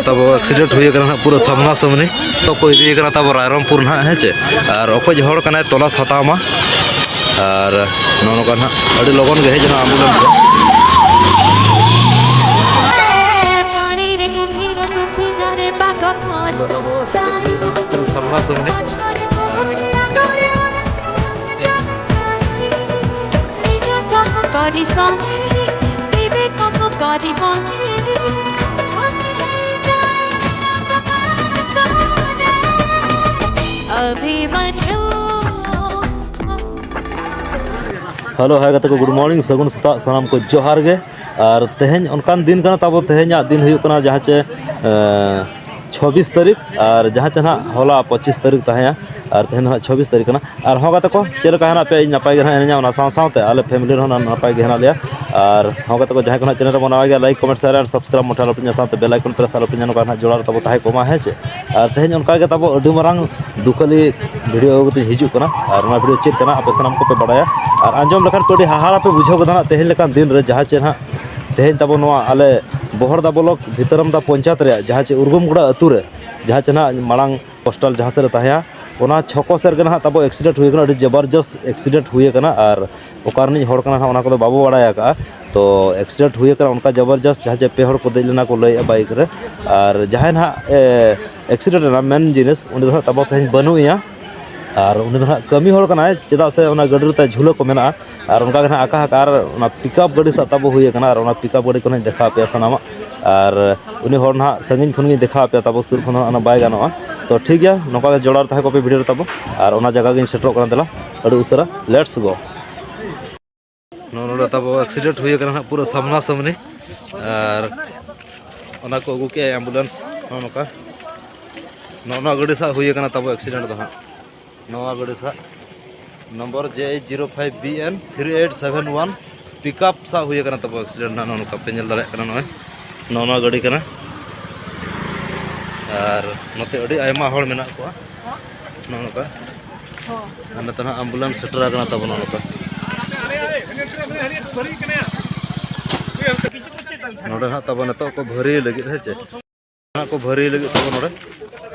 तब एक्सीडेंट हुई पूरा सामना सामनी तो को इदी तब रायरमपुर ना हेचे और अकोज हड़कना तलाश हतामा और नौका ना लगन गे हेजना एम्बुलेंस सामना सामनी हेलो है गते को गुड मॉर्निंग सगुन सता सानाम को जोहार गे और तेहन उनकान दिन कना तब तेहना दिन हुई कना जहाँ चे 26 तारीख और जहाँ चे ना होला 25 तारीख तहया और तेहन 26 तारीख कना और हो गते को चेलका है ना पे नपाय गे ना ना साथ आले फैमिली रहो ना नपाय गे ना लिया और हो गते को जहाँ को चैनल बनावा गया लाइक कमेंट शेयर और सब्सक्राइब मोटा लपिन साथ बेल आइकन प्रेस लपिन ना जोड़ार तब ताहे कोमा है चे और तेहन उनका गे तब अडी मारंग दुखली वीडियो गते हिजू कना और ना वीडियो चेक कना आपे सानाम को पे बड़ाया और आंजम लखान तो हाहाड़ा पे बुझाव गदा तेहन लेकान दिन रे जहाँ चे ना तेहन तब आले बहरदा ब्लॉक भितरमदा पंचायत रे जहाँ चे उर्गुमगुड़ा अतु रे जहाँ चे ना मांग पोस्टल जहाँ से तहया ओना छको सेर के ना तब एक्सीडेंट हुई कना जबरदस्त एक्सीडेंट हुई कना और ओकारनी हड़ कना ओना को बाबू बड़ाया का तो एक्सीडेंट हुई कना उनका जबरदस्त जहाँ चे पे हड़ को देना को लय बाइक रे और जहाँ ना एक्सीडेंट ना मेन जिनिस उन तब तेहन बनुया और उन्हें कमी हड़ कना चेदा से गाड़ी रे झूलो को मेना और उनका आका और पिकअप गाड़ी सा तब हुई कना और पिकअप गाड़ी को देखा पे सानामा और उन्हीं हड़ ना संगिन खन देखा पे तब सुर खन बै गानोआ तो ठीक गया नौका जोड़ार तहे कपे वीडियो तब और उना जगह गिन सेटरोग कना देला अड़ी उसरा लेट्स गो नोडे तब एक्सीडेंट हुई कना पूरा सामना सामनी और उना को अगू के एम्बुलेंस नौका नौना गाड़ी सा हुई कना तब एक्सीडेंट दो हाँ नवा गाड़ी सा नंबर J05BN 3871 पिकअप सा हुई कना तब एक्सीडेंट ना नौका पे नल दाड़े कना नय नवा गाड़ी कना और नते अड़ी आयमा हड़ मेना को नौका नते ना एम्बुलेंस सेटर कना तब नौका नोडे ना तब नतो को भरी लगी है चे ना को भरी लगी तब नोडे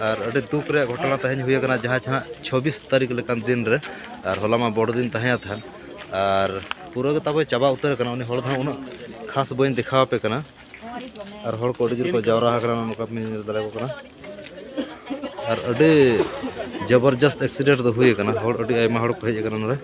और अड़ी दुख रे घटना तहन हुई कना जहाँ छना 26 तारीख लेकान दिन रे और होला मा बड़ दिन तहया था और पूरा के तब चाबा उतर कना उनी हड़ उन खास बइन देखा पे कना और हड़ को अड़ी को जावरा कना नोका मिल दाले को कना और अड़ी जबरदस्त एक्सीडेंट तो हुई कना हड़ अड़ी आयमा हड़ को हेज कना नोडे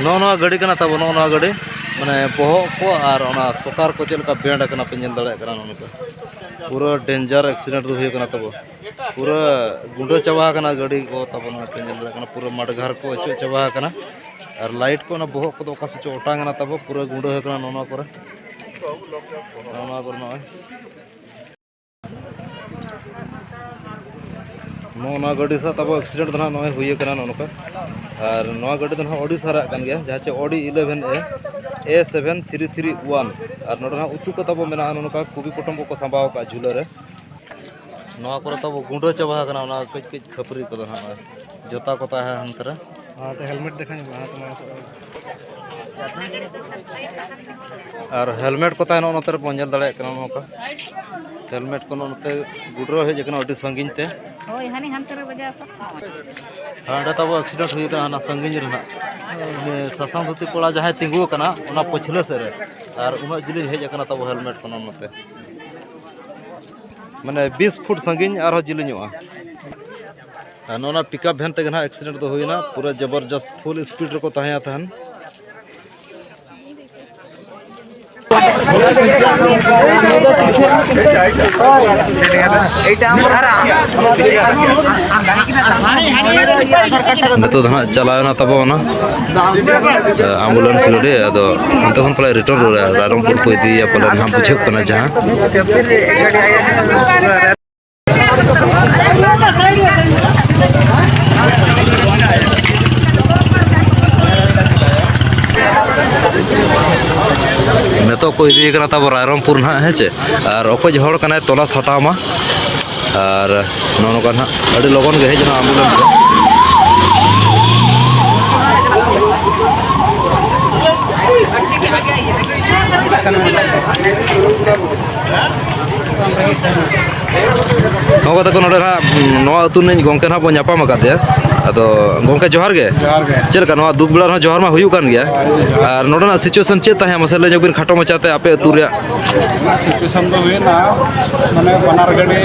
नौना गाड़ी कना तब नौना गाड़ी माने बहक को और सोकार को चलका बेंड कना पे नल दाड़े कना नोका पूरा डेंजर एक्सीडेंट तो हुई कना तब पूरा गुंडा चाबा कना गाड़ी को तब पे नल दाड़े कना पूरा मडघार को अचो चाबा कना और लाइट को ना बहक को ओका से ओटांगना तब पूरा गुंडा कना नौना करे नय नौना गाड़ी सा तब एक्सीडेंट ना नय हुई कना नौका और नवा गाड़ी तो अड़ी सारा कान गया जहाँ चे ऑडी 11A7331 और नोडे उतु को तब मेना नौका कुबी कुटुंब को संभाव का झूला रे नवा को तब गुंडा चाबा कना ना कच कच खपरी को ना जोता को है अंतर हां तो हेलमेट देखाई और हेलमेट को तान नोतर पंजल दाड़े कना नौका हेलमेट को नोते गुडरो हेज कना अड़ी संगिन ते होय हानि हंतर बजा को हां तब एक्सीडेंट हुई कना संगिन रेना ससांग धोती कोड़ा जहां तिंगु कना उना पछले से रे और उना जिली हेज कना तब हेलमेट को नोते माने 20 फुट संगिन और जिलिनुआ नोना पिकअप वैन ते ना एक्सीडेंट तो हुई ना पूरा जबरदस्त फुल स्पीड रे को तहया थन नितो धना चलाना तब ना एम्बुलेंस गाड़ी अदो अंत खन पले रिटर्न रायरंगपुर को इदी पले ना बुझे कना जहां नितो को इदी कना तब रायरंगपुर ना है चे और ओको हड़ कना तोला सटामा और नोनो का अड़ी लगन गे हेजना एम्बुलेंस नोका तक नोडे ना अतु ने गंके ना बो नापाम कादे अदो गंके जोहार गे चेलका नोआ दुख बेला जोहार मा हुयु कान गया और नोडना सिचुएशन चे ताहे मसले जबिन खाटो मचाते आपे अतु रे सिचुएशन दो हुएना माने बनार गाड़ी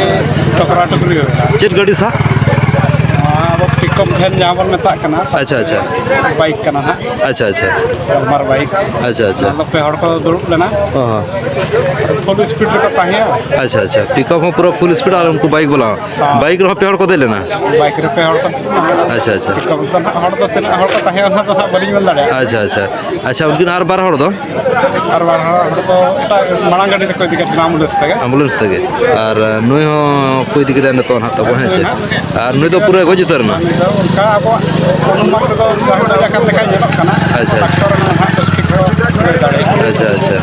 टकरा टकरी हुएना चेत गाड़ी सा अब पिकअप वैन जहां पर मेता कना अच्छा अच्छा बाइक कना ना अच्छा अच्छा गलमार बाइक अच्छा अच्छा मतलब पे हड़ को दुरुब लेना हां फुल स्पीड रे ताहिया अच्छा अच्छा पिकअप में पूरा फुल स्पीड और उनको बाइक बोला बाइक रो पे हड़ को दे लेना बाइक रे पे हड़ को अच्छा अच्छा पिकअप तो ना हड़ को तना हड़ को ताहिया ना तो बलिंग मिल दाड़े अच्छा अच्छा अच्छा उनकिन आर बार हड़ दो और बार हड़ तो एटा मांग गाड़ी ते कोई दिक्कत ना एम्बुलेंस तगे और नुई हो कोई दिक्कत न तो ना तब है छे और नुई तो पूरा गज उतर ना उनका अब अनुमान तो जहां जाकर लेका जेलक कना अच्छा अच्छा अच्छा अच्छा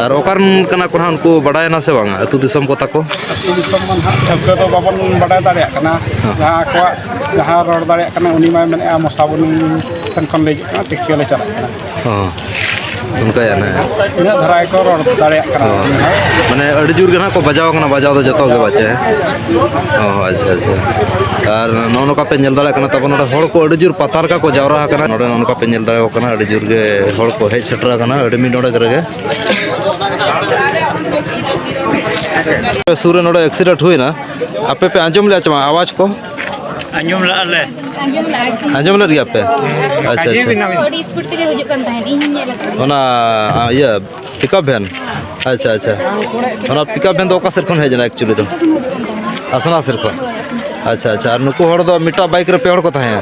और ओकारन कना कोना उनको बड़ाय ना से बांगा अतु दिसम को ताको अतु दिसम मन ठगके तो बाबन बड़ाय दाड़े कना जहां को जहां रोड दाड़े कना उनी मा मेने मसाबुन खन ले कना टिकिया ले चला हां उनका या ना इन धराय को रोड दाड़े कना माने अड़ी जुर गना को बजाव कना बजाव तो जतो के बचे ओ अच्छा अच्छा और नोनो का पे नेल दाड़े कना तब नोडे हड़ को अड़ी जुर पतार का को जावरा कना नोडे नोनो का पे नेल दाड़े कना अड़ी जुर के हड़ को हेज सेटरा कना अड़ी मी नोडे करगे सूर्य नोडे एक्सीडेंट हुई ना आपे पे अंजम ले चमा आवाज को अंजम ले अंजम ले रिया पे अच्छा अच्छा थोड़ी स्पीड ते हुजुक कान ताहेन इन नेल ओना ये पिकअप वैन अच्छा अच्छा ओना पिकअप वैन तो ओका सेर खन हेजना एक्चुअली तो असना सेर खन अच्छा अच्छा और नुकु हड़ दो मिटा बाइक रे पे हड़ को ताहे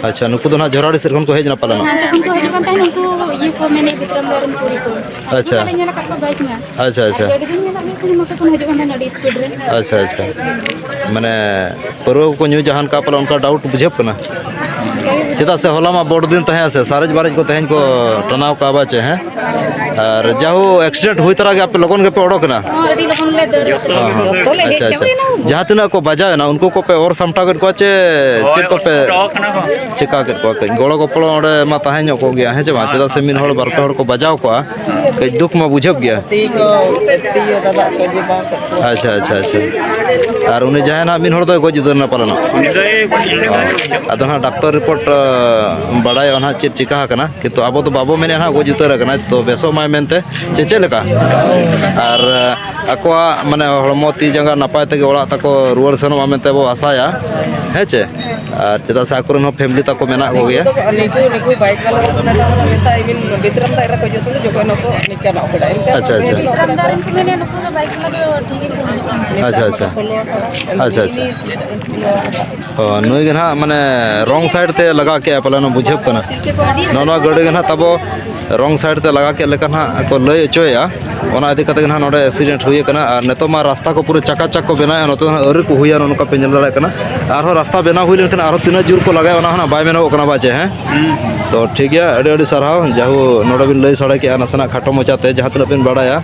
अच्छा नुकु दो ना झोराड़ी सेर खन को हेजना पालन तखन को हुजुक कान ताहेन उनको ये को मैंने विक्रम दारन पूरी को अच्छा नेला का बाइक में अच्छा अच्छा जड़ी दिन नेला ने मसे को हुजुक कान ताहेन स्पीड रे अच्छा अच्छा माने परव को न्यू जहान का पालन उनका डाउट बुझेप कना चेदा से होला मा बड़ दिन तहे से सारज बारज को तहेन को टनाव का बाचे हैं और जाहो एक्सीडेंट हुई तरह के आप लोगन के पे ओडो ना अडी लोगन ले दड़ तो ले अच्छा चवे ना अच्छा जहाँ तना को बजाए ना उनको को पे और समटा कर को चे चेक को पे चिका कर को गोड़ो को पड़ो ओडे मा तहे को गया है जे चेदा से मिन हड़ बार पे हड़ को बजाव को कई दुख में बुझब गया अच्छा अच्छा अच्छा और उन्हें जहाँ ना मिन हड़ दो गज उतर ना पालन अदो ना डॉक्टर रिपोर्ट बड़ाय ना चेक चिका कना किंतु अब तो बाबो मेने ना गज उतर कना तो बेसो माय मेनते चे लेका और अकोआ माने हड़मो ती जंगा नपाय तक ओड़ा तको रुआर सनोमा मेनते बो आसाया है चे और चेदा से आकुरन हो फैमिली तको मेना हो गया निकु बाइक वाला नेता इबिन बितरम दायरा को जोतो जोको नको निका ना पड़ा अच्छा अच्छा विक्रम दारन को मैंने नुको बाइक वाला जो ठीक है को हुजुक कान अच्छा अच्छा अच्छा अच्छा नुई गना माने रॉन्ग साइड ते लगा के पलन बुझेब कना नोना गड़े गना तब रॉन्ग साइड ते लगा के लेका ना को लय चोया ओना इदी कते गना नोडे एक्सीडेंट हुई कना और नेतो मा रास्ता को पूरे चकाचक को बनाया नतो अरे को हुया नोका पे नेल दाड़ा कना और रास्ता बना हुई लेकिन और तीन जुर को लगाय ओना हना बाय मेनो कना बाचे हैं तो ठीक है अड़ी अड़ी सरहाव जाहु नोडे बिन लय सड़े के नसना खाटो मचाते जहां तक बिन बड़ाया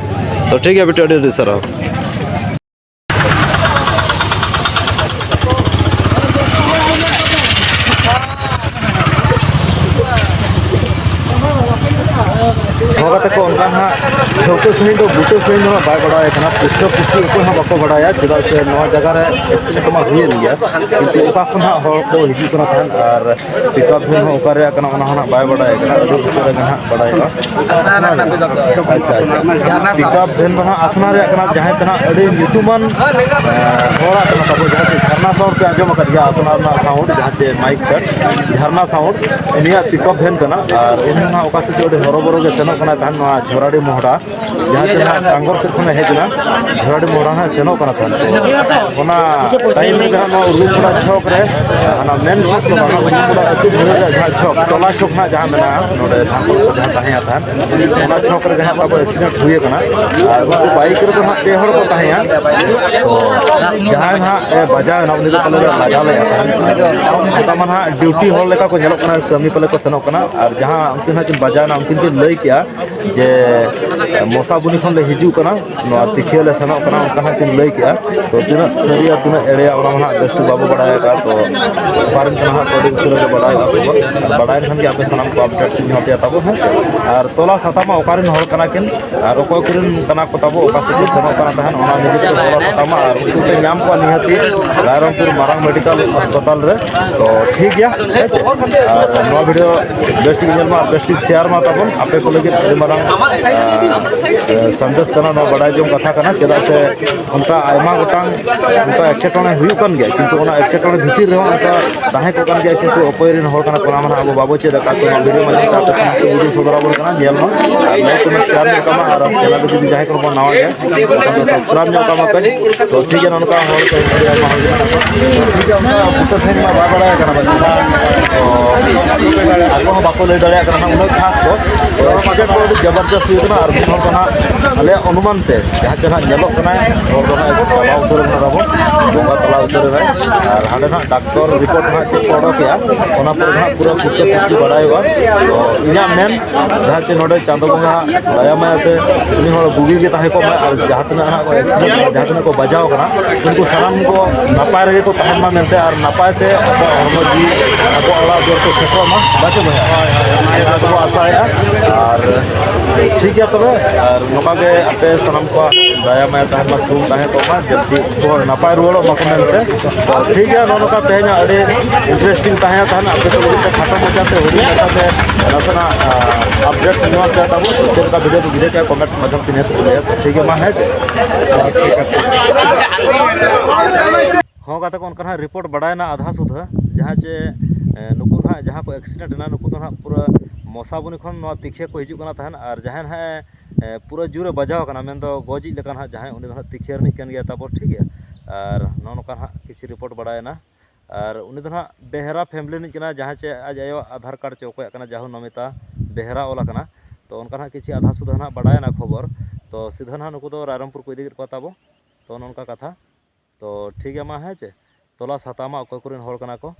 तो ठीक है बेटे अड़ी सरहाव होगा तक उनका ना ᱴᱷᱟᱹᱣᱠᱟᱹ ᱥᱟᱺᱦᱤᱡ ᱫᱚ ᱵᱩᱴᱟᱹ ᱥᱟᱺᱦᱤᱡ ᱫᱚ ᱵᱟᱭ ᱵᱟᱲᱟᱭ ᱠᱟᱱᱟ ᱯᱩᱥᱴᱟᱹ ᱯᱩᱥᱴᱤ ᱚᱠᱚᱭ ᱦᱚᱸ ᱵᱟᱠᱚ ᱵᱟᱲᱟᱭᱟ ᱪᱮᱫᱟᱜ ᱥᱮ ᱱᱚᱣᱟ ᱡᱟᱭᱜᱟ ᱨᱮ ᱮᱠᱥᱤᱰᱮন্ট ᱢᱟ ᱦᱩᱭᱮᱱ ᱜᱮᱭᱟ ᱠᱤᱱᱛु ᱚᱠᱟ ᱠᱷᱚᱱ ᱦᱟᱸᱜ ᱦᱚᱲ ᱠᱚ ᱦᱤᱡᱩᱜ ᱠᱟᱱᱟ ᱛᱟᱦᱮᱸᱫ ᱟᱨ ᱯᱤᱠᱟᱯ ᱵᱷᱮᱱ ᱦᱚᱸ ᱚᱠᱟ ᱨᱮᱭᱟᱜ ᱠᱟᱱᱟ ᱚᱱᱟ ᱦᱚᱸ ᱱᱟᱜ ᱵᱟᱭ ᱵᱟᱲᱟᱭ ᱠᱟᱱᱟ ᱟᱹᱰᱤ ᱩᱥᱟᱹᱨᱟ ᱜᱮ ᱦᱟᱸᱜ ᱵᱟᱲᱟᱭᱚᱜᱼᱟ ᱟᱪᱪᱷᱟ ᱟᱪᱪᱷᱟ ᱯᱤᱠᱟᱯ ᱵᱷᱮᱱ ᱫᱚ ᱦᱟᱸᱜ ᱟᱥᱱᱟ ᱨᱮᱭᱟᱜ ᱠᱟᱱᱟ ᱡᱟᱦᱟᱸᱭ ᱫᱚ ᱦᱟᱸᱜ ᱟᱹᱰᱤ ᱧᱩᱛᱩᱢᱟᱱ ᱦᱚᱲᱟᱜ ᱠᱟᱱᱟ ᱛᱟᱵᱚ ᱡᱟᱦᱟᱸ ᱪᱮ ᱡᱷᱟᱨᱱᱟ ᱥᱟᱣᱩᱱᱰ ᱯᱮ ᱟᱸᱡᱚᱢ ᱟᱠᱟᱫ ᱜᱮᱭᱟ ᱟᱥᱱᱟ ᱨᱮᱱᱟᱜ ᱥᱟᱣᱩᱱᱰ ᱡᱟᱦᱟᱸ ᱪᱮ ᱢᱟइक सेट ঝারনা সাউন্ড উনিয়াᱜ পিকআপ ভ্যান ᱠᱟᱱᱟ ᱟᱨ ᱩᱱᱤ ᱦᱚᱸ ᱚᱠᱟ ᱥᱮᱫ ᱟᱹᱰᱤ ᱦᱚᱨᱚᱵᱚᱨᱚ ᱜᱮ ᱥᱮᱱᱚᱜ ᱠᱟᱱᱟ ᱛᱟᱦᱮᱸᱫ ᱱᱚᱣᱟ ᱡᱷᱚᱨᱟᱰᱤ ᱢᱚᱦᱰᱟ ᱡᱟᱦᱟᱸ ᱪᱮ ᱱᱟᱦᱟᱜ ᱴᱟᱝᱜᱚᱨ ᱥᱮᱫ ᱠᱷᱚᱱᱮ ᱦᱮᱡ ᱮᱱᱟ ᱡᱷᱚᱨᱟᱰᱤ ᱢᱚᱦᱰᱟ ᱦᱟᱸᱜ ᱥᱮᱱᱚᱜ ᱠᱟᱱᱟ ᱛᱟᱦᱮᱸᱫ ᱛᱚ ᱚᱱᱟ ᱴᱟᱭᱤᱢ ᱨᱮᱜᱮ ᱦᱟᱸᱜ ᱱᱚᱣᱟ ᱩᱨᱜᱩᱢᱵᱚᱲᱟ ᱪᱷᱚᱠ ᱨᱮ ᱚᱱᱟ ᱢᱮᱱ ᱪᱷᱚᱠ ᱫᱚ ᱵᱟᱝ ᱩᱨᱜᱩᱢᱵᱚᱲᱟ ᱟᱹᱛᱩ ᱢᱩᱲ ᱨᱮᱭᱟᱜ ᱡᱟᱦᱟᱸ ᱪᱷᱚᱠ ᱴᱚᱞᱟ ᱪᱷᱚᱠ ᱦᱟᱸᱜ ᱡᱟᱦᱟᱸ ᱢᱮᱱᱟᱜᱼᱟ ᱱᱚᱰᱮ ᱫᱷᱟᱱᱯᱩᱨ ᱠᱚ ᱡᱟᱦᱟᱸ ᱛᱟᱦᱮᱸ ᱛᱟᱦᱮᱸᱫ ᱚᱱᱟ ᱪᱷᱚᱠ ᱨᱮᱜᱮ ᱦᱟᱸᱜ ᱛᱟᱵᱚ ᱮᱠᱥᱤᱰᱮন্ট ᱦᱩᱭ ᱟᱠᱟᱱᱟ ᱟᱨ ᱩᱱᱠᱩ ᱵᱟᱭᱤᱠ ᱨᱮᱫᱚ ᱦᱟᱸᱜ 2 ᱦᱚᱲ ᱠᱚ ᱛᱟᱦᱮᱸᱭᱟ ᱛᱚ ᱡᱟᱦᱟᱸᱭ ᱦᱟᱸᱜ ᱵᱟᱡᱟᱣ ᱮᱱᱟ ᱩᱱᱤ ᱫᱚ ᱯᱟᱞᱮ ᱞᱟᱡᱟᱣ ᱞᱮᱫᱼᱟ ᱛᱟᱦᱮᱸᱫ ᱚᱱᱠᱟ ᱢᱟ ᱦᱟᱸᱜ ᱰᱤউᱴᱤ ᱦᱚᱲ ᱞᱮᱠᱟ ᱠᱚ ᱧᱮᱞᱚᱜ ᱠᱟᱱᱟ ᱠᱟᱹᱢᱤ ᱯᱟᱞᱮ ᱠᱚ ᱥᱮᱱᱚᱜ ᱠᱟᱱᱟ ᱟᱨ ᱡᱟᱦᱟᱸ ᱩᱱᱠᱤᱱ ᱦᱟᱸᱜ ᱠᱤᱱ ᱵᱟᱡᱟᱣ ᱮᱱᱟ ᱩᱱᱠᱤᱱ ᱠᱤᱱ ᱞᱟᱹᱭ ᱠᱮᱜᱼᱟ ᱡᱮ ᱢᱚᱥᱟᱵᱩᱱᱤ ᱠᱷᱚᱱ ᱞᱮ ᱦᱤᱡᱩᱜ ᱠᱟᱱᱟ ᱱᱚᱣᱟ ᱛᱤᱠᱷᱤᱭᱟᱹ ᱞᱮ ᱥᱮᱱᱚᱜ ᱠᱟᱱᱟ ᱚᱱᱠᱟ ᱦᱟᱸᱜ ᱠᱤᱱ ᱞᱟᱹᱭ ᱠᱮᱜᱼᱟ ᱛᱚ ᱛᱤᱱᱟᱹᱜ ᱥᱟᱹᱨᱤᱭᱟ ᱛᱤᱱᱟᱹᱜ ᱮᱲᱮᱭᱟ ᱚᱱᱟ ᱢᱟ ᱦᱟᱸᱜ ᱵᱮᱥᱴᱷᱤᱠ ᱵᱟᱵᱚ ᱵᱟᱲᱟᱭ ᱟᱠᱟᱫᱼᱟ ᱛᱚ ᱚᱠᱟᱨᱮᱱ ᱠᱟᱱᱟ ᱦᱟᱸᱜ ᱛᱚ ᱟᱹᱰᱤ ᱩᱥᱟᱹᱨᱟ ᱜᱮ ᱵᱟᱲᱟᱭᱚᱜᱼᱟ ᱠᱷᱚᱵᱚᱨ ᱟᱨ ᱵᱟᱲᱟᱭ ᱞᱮᱠᱷᱟᱱ ᱜᱮ ᱟᱯᱮ ᱥᱟᱱᱟᱢ ᱠᱚ ᱟᱯᱰᱮᱴ ᱥᱤᱧ ᱦᱟᱛᱟᱣᱟ ᱛᱟᱵᱚ ᱦᱮᱸ ᱥᱮ ᱟᱨ ᱛᱚᱞᱟ ᱥᱟᱛᱟᱢᱟ ᱚᱠᱟᱨᱮᱱ ᱦᱚᱲ ᱠᱟᱱᱟ ᱠᱤᱱ ᱟᱨ ᱚᱠᱚᱭ ᱠᱚᱨᱮᱱ ᱠᱟᱱᱟ ᱠᱚ ᱛᱟᱵᱚ ᱚᱠᱟ ᱥᱮᱫ ᱠᱚ ᱥᱮᱱᱚᱜ ᱠᱟᱱᱟ ᱛᱟᱦᱮᱸᱫ ᱚᱱᱟ ᱱᱤᱡᱮ ᱛᱮ ᱛᱚᱞᱟ ᱥᱟᱛᱟᱢᱟ ᱟᱨ ᱩᱱᱠᱩ ᱯᱮ ᱧᱟᱢ ᱠᱚᱣᱟ ᱱᱤᱦᱟᱹᱛᱤ ᱨᱟᱭᱨᱚᱝᱯᱩᱨ ᱢᱟᱨᱟᱝ ᱢᱮᱰᱤᱠᱮᱞ ᱦᱟᱥᱯᱟᱛᱟᱞ ᱨᱮ ᱛᱚ ᱴᱷᱤक ᱜᱮᱭᱟ ᱦᱮᱸ ᱪᱮ ᱟᱨ ᱱᱚᱣᱟ ᱵᱷᱤᱰᱤᱭᱳ ᱵᱮᱥᱴᱷᱤक ᱧᱮᱞ ᱢᱟ ᱵᱮᱥᱴᱷᱤक শেয়ার ᱢᱟ ᱛᱟᱵᱚᱱ ᱟᱯᱮ ᱠᱚ ᱞᱟᱹᱜᱤᱫ ᱟᱹᱰᱤ ᱢᱟᱨᱟᱝ ᱥᱟᱸᱫᱮᱥ ᱠᱟᱱᱟ ᱱᱚᱣᱟ ᱵᱟᱰᱟᱭ ᱡᱚᱝ ᱠᱟᱛᱷᱟ ᱠᱟᱱᱟ ᱪᱮᱫᱟᱜ ᱥᱮ ᱚᱱᱠᱟ ᱟᱭᱢᱟ ᱜᱚᱴᱟᱝ ᱚᱱᱠᱟ ᱮᱴᱠᱮᱴᱚᱬᱮ ᱦᱩᱭᱩᱜ ᱠᱟᱱ ᱜᱮᱭᱟ ᱠᱤᱱᱛᱩ ᱚᱱᱟ ᱮᱴᱠᱮᱴᱚᱬᱮ ᱵᱷᱤᱛᱤᱨ ᱨᱮᱦᱚᱸ ᱚᱱᱠᱟ ᱛᱟᱦᱮᱸ ᱠᱚᱜ ᱠᱟᱱ ᱜᱮᱭᱟ ᱠᱤᱱᱛᱩ ᱚᱠᱚᱭ ᱨᱮᱱ ᱦᱚᱲ ᱠᱟᱱᱟ ᱠᱚ ᱚᱱᱟ ᱢᱟ ᱟᱵᱚ ᱵᱟᱵᱚ ᱪᱮᱫ ᱟᱠᱟᱫ ᱛᱚ ᱱᱚᱣᱟ ᱵᱷᱤᱰᱤᱭᱳ ᱢᱟᱫᱽᱫᱷᱚᱢ ᱛᱮ ᱟᱯᱮ ᱥᱟᱱᱟᱢ ᱠᱚ ᱩᱫᱩᱜ ᱥᱚᱫᱚᱨ ᱟᱵᱚᱱ ᱠᱟᱱᱟ ᱧᱮᱞ ᱢᱟ ᱟᱨ ᱞᱟᱭᱤᱠ ᱠᱚᱢᱮᱱᱴ ᱥᱮᱭᱟᱨ ᱧᱚᱜ ᱠᱟᱜ ᱢᱟ ᱟᱨ ᱪᱮᱱᱮᱞ ᱨᱮ ᱡᱩᱫᱤ ᱡᱟᱦᱟᱸᱭ ᱠᱚ ᱵᱚᱱ ᱱᱟᱣᱟ ᱜᱮᱭᱟ ᱮᱱᱠᱷᱟᱱ ᱫᱚ ᱥᱟᱵᱥᱠᱨᱟᱭᱤᱵ ᱧᱚᱜ ᱠᱟᱜ ᱢᱟ ᱠᱟᱹᱡ ᱛᱚ ᱴᱷᱤᱠ ᱜᱮᱭᱟ ᱱᱚᱝᱠᱟ ᱦᱚᱲ ᱠᱚ ᱟᱹᱰᱤ ᱟᱭᱢᱟ ᱦᱚᱲ ᱜᱮ ᱢᱮᱱᱟᱜ ᱠᱚᱣᱟ ᱛᱚ ᱴᱷᱤᱠ ᱜᱮᱭᱟ ᱚᱱᱠᱟ ᱵᱩᱴᱟᱹ ᱥᱟᱺᱦᱤᱡ ᱢᱟ ᱵᱟᱭ ᱵᱟᱲᱟᱭ ᱠᱟᱱᱟ ᱵᱟᱹᱪᱩᱜ ᱟᱠᱚ ᱦᱚᱸ ᱵᱟᱠᱚ ᱞᱟᱹᱭ ᱫᱟᱲᱮᱭᱟᱜ ᱠᱟᱱᱟ ᱩᱱᱟᱹᱜ ᱠᱷᱟᱥ ᱫᱚ ᱮᱠᱥᱤᱰᱮন্ট ᱫᱚ ᱟᱹᱰᱤ ᱡᱚᱵᱚᱨᱫᱚᱥᱛ ᱦᱩᱭ ᱠᱟᱱᱟ ᱟᱨ ᱢᱤᱫ ᱦᱚᱲ ᱫᱚ ᱦᱟᱸᱜ ᱟᱞᱮᱭᱟᱜ ᱚᱱᱩᱢᱟᱱ ᱛᱮ ᱡᱟᱦᱟᱸ ᱪᱮ ᱦᱟᱸᱜ ᱧᱮᱞᱚᱜ ᱠᱟᱱᱟᱭ ᱦᱚᱲ ᱫᱚ ᱦᱟᱸᱜ ᱪᱟᱞᱟᱣ ᱩᱛᱟᱹᱨ ᱠᱟᱱᱟ ᱛᱟᱵᱚᱱ ᱵᱚᱸᱜᱟ ᱛᱟᱞᱟ ᱩᱛᱟᱹᱨᱮᱱᱟᱭ ᱟᱨ ᱦᱟᱸᱰᱮ ᱦᱟᱸᱜ ᱰᱟᱠᱛᱚᱨ ᱨᱤᱯᱳর্ট ᱦᱟᱸᱜ ᱪᱮᱫ ᱠᱚ ᱚᱰᱚᱠᱮᱜᱼᱟ ᱚᱱᱟ ᱯᱚᱨᱮ ᱦᱟᱸᱜ ᱯᱩᱨᱟᱹ ᱯᱩᱥᱴᱟᱹ ᱯᱩᱥᱴᱤ ᱵᱟᱰᱟᱭᱚᱜᱼᱟ ᱛᱚ ᱤᱧᱟᱹᱜ ᱢᱮᱱ ᱡᱟᱦᱟᱸ ᱪᱮ ᱱᱚᱰᱮ ᱪᱟᱸᱫᱳ ᱵᱚᱸᱜᱟ ᱫᱟᱭᱟ ᱢᱟᱭᱟᱛᱮ ᱩᱱᱤ ᱦᱚᱲ ᱵᱩᱜᱤ ᱜᱮ ᱛᱟᱦᱮᱸ ᱠᱚᱜ ᱢᱟ ᱟᱨ ᱡᱟᱦᱟᱸ ᱛᱤᱱᱟᱹᱜ ᱦᱟᱸᱜ ᱠᱚ ᱮᱠᱥᱤᱰᱮন্ট ᱠᱟᱱᱟ ᱡᱟᱦᱟᱸ ᱛᱤᱱᱟᱹᱜ ᱠᱚ ᱵᱟᱡᱟᱣ ᱠᱟᱱᱟ ᱩᱱᱠᱩ ᱥᱟᱱᱟᱢ ᱠᱚ ᱱᱟᱯᱟᱭ ᱨᱮᱜᱮ ᱠᱚ ᱛᱟᱦᱮᱱ ᱢᱟ ᱢᱮᱱᱛᱮ ᱟᱨ ᱱᱟᱯᱟᱭ ᱛᱮ ᱟᱠᱚᱣᱟᱜ ᱦᱚᱲᱢᱚ ᱡᱤᱣᱤ ᱟᱠᱚᱣᱟᱜ ᱚᱲᱟᱜ ᱫᱩᱣᱟᱹᱨ ᱠᱚ ᱥᱮᱴᱮᱨᱚᱜ ᱢᱟ ᱵᱟᱪᱮ ᱵᱚᱭᱦᱟ ᱚᱱᱟ ᱜᱮᱵᱚ ᱟᱥᱟᱭᱮᱫᱼᱟ ᱟᱨ ᱴᱷᱤक ᱜᱮᱭᱟ ᱛᱚᱵᱮ ᱟᱨ ᱱᱚᱝᱠᱟ ᱜᱮ ᱟᱯᱮ ᱥᱟᱱᱟᱢ ᱠᱚᱣᱟᱜ ᱫᱟᱭᱟ ᱢᱟया ᱛᱟᱦᱮᱱ ᱢᱟ ᱛᱷᱩᱢ ᱛᱟᱦᱮᱸ ᱠᱚᱜ ᱢᱟ ᱡᱚᱞᱫᱤ ᱩᱱᱠᱩ ᱦᱚᱲ ᱱᱟᱯᱟᱭ ᱨᱩᱣᱟᱹᱲᱚᱜ ᱢᱟᱠᱚ ᱢᱮᱱᱛᱮ ᱛᱚ ᱴᱷᱤक ᱜᱮᱭᱟ ᱱᱚᱜᱼᱚ ᱱᱚᱝᱠᱟ ᱛᱮᱦᱮᱧᱟᱜ ᱟᱹᱰᱤ ᱤᱱᱴᱟᱨᱮᱥᱴᱤᱝ ᱛᱟᱦᱮᱸ ᱟᱯᱮ ᱠᱚ ᱞᱟᱹᱜᱤᱫ ᱛᱮ ᱠᱷᱟᱴᱚ ᱢᱟᱪᱷᱟᱛᱮ ᱦᱩᱰᱤᱧ ᱢᱟᱪᱷᱟᱛᱮ ᱱᱟᱥᱮᱱᱟᱜ ᱟᱯᱰᱮᱴ ᱮᱢᱟ ᱯᱮᱭᱟ ᱛᱟᱵᱚ ᱪᱮᱫ ᱞᱮᱠᱟ ᱵᱷᱤᱰᱤᱭᱳ ᱯᱮ ᱵᱩᱡᱷᱟᱹᱣ ᱠᱮᱜᱼᱟ ᱠᱚᱢᱮᱱᱴᱥ ᱢᱟᱫᱽᱫᱷᱚᱢ ᱛᱮ ᱱᱤᱦᱟᱹᱛ ᱞᱟᱹᱭᱟ ᱛᱚ ᱴᱷᱤक ᱜᱮᱭᱟ ᱢᱟ ᱦᱮᱸ ᱪᱮ ᱦᱚᱸ ᱠᱟᱛᱷᱟ ᱠᱚ ᱚᱱᱠᱟ ᱦᱟᱸᱜ ᱨᱤᱯᱳর্ট ᱵᱟᱲᱟᱭᱱᱟ ᱟᱫᱷᱟ ᱥᱩᱫᱷᱟᱹ ᱡᱟᱦᱟᱸ ᱪᱮ ᱱᱩᱠᱩ ᱦᱟᱸᱜ ᱡᱟᱦᱟᱸ ᱠᱚ ᱮᱠᱥᱤᱰᱮন্ট ᱮᱱᱟ ᱱᱩᱠᱩ ᱫᱚ ᱦᱟᱸᱜ ᱯᱩᱨᱟᱹ ᱢᱚᱥᱟᱵᱩᱱᱤ ᱠᱷᱚᱱ ᱱᱚᱣᱟ ᱛᱤᱠᱷᱤᱭᱟᱹ ᱠᱚ ᱦᱤᱡᱩᱜ ᱠᱟᱱᱟ ᱛᱟᱦᱮᱱ ᱟᱨ ᱡᱟᱦᱟᱸᱭ ᱦᱟᱸᱜ ᱯᱩᱨᱟᱹ ᱡᱳᱨᱮ ᱵᱟᱡᱟᱣ ᱠᱟᱱᱟ ᱢᱮᱱᱫᱚ ᱜᱚᱡᱤᱡ ᱞᱮᱠᱟ ᱦᱟᱸᱜ ᱡᱟᱦᱟᱸᱭ ᱩᱱᱤ ᱫᱚ ᱦᱟᱸᱜ ᱛᱤᱠᱷᱤᱭᱟᱹ ᱨᱤᱱᱤᱡ ᱠᱟᱱ ᱜᱮᱭᱟ ᱛᱟᱵᱚ ᱴᱷᱤᱠ ᱜᱮᱭᱟ ᱟᱨ ᱱᱚᱜᱼᱚ ᱱᱚᱝᱠᱟ ᱦᱟᱸᱜ ᱠᱤᱪᱷᱩ ᱨᱤᱯᱳর্ট ᱵᱟᱲᱟᱭᱮᱱᱟ ᱟᱨ ᱩᱱᱤ ᱫᱚ ᱦᱟᱸᱜ ᱵᱮᱦᱨᱟ ᱯᱷᱮᱢᱮᱞᱤ ᱨᱤᱱᱤᱡ ᱠᱟᱱᱟ ᱡᱟᱦᱟᱸ ᱪᱮ ᱟᱡ ᱟᱭᱳᱣᱟᱜ ᱟᱫᱷᱟᱨ ᱠᱟᱨᱰ ᱪᱮ ᱚᱠᱚᱭᱟᱜ ᱠᱟᱱᱟ ᱡᱟᱦᱩ ᱱᱚᱢᱤᱛᱟ ᱵᱮᱦᱨᱟ ᱚᱞ ᱟᱠᱟᱱᱟ ᱛᱚ ᱚᱱᱠᱟ ᱦᱟᱸᱜ ᱠᱤᱪᱷᱩ ᱟᱫᱷᱟ ᱥᱩᱫᱷᱟᱹ ᱦᱟᱸᱜ ᱵᱟᱲᱟᱭᱮᱱᱟ ᱠᱷᱚᱵᱚᱨ ᱛᱚ ᱥᱤᱫᱷᱟᱹ ᱦᱟᱸᱜ ᱱᱩᱠᱩ ᱫᱚ ᱨᱟᱭᱨᱚᱝᱯᱩᱨ ᱠᱚ ᱤᱫᱤ ᱠᱮᱫ ᱠᱚᱣᱟ ᱛᱟᱵᱚ ᱛᱚ ᱱᱚᱝᱠᱟ ᱠᱟᱛᱷᱟ ᱛᱚ ᱴᱷᱤᱠ ᱜᱮᱭᱟ ᱢᱟ ᱦᱮᱸ ᱪᱮ ᱛᱚᱞᱟᱥ ᱦᱟᱛᱟᱣ ᱢᱟ ᱚᱠᱚᱭ ᱠᱚᱨᱮᱱ ᱦᱚᱲ ᱠᱟᱱᱟ ᱠᱚ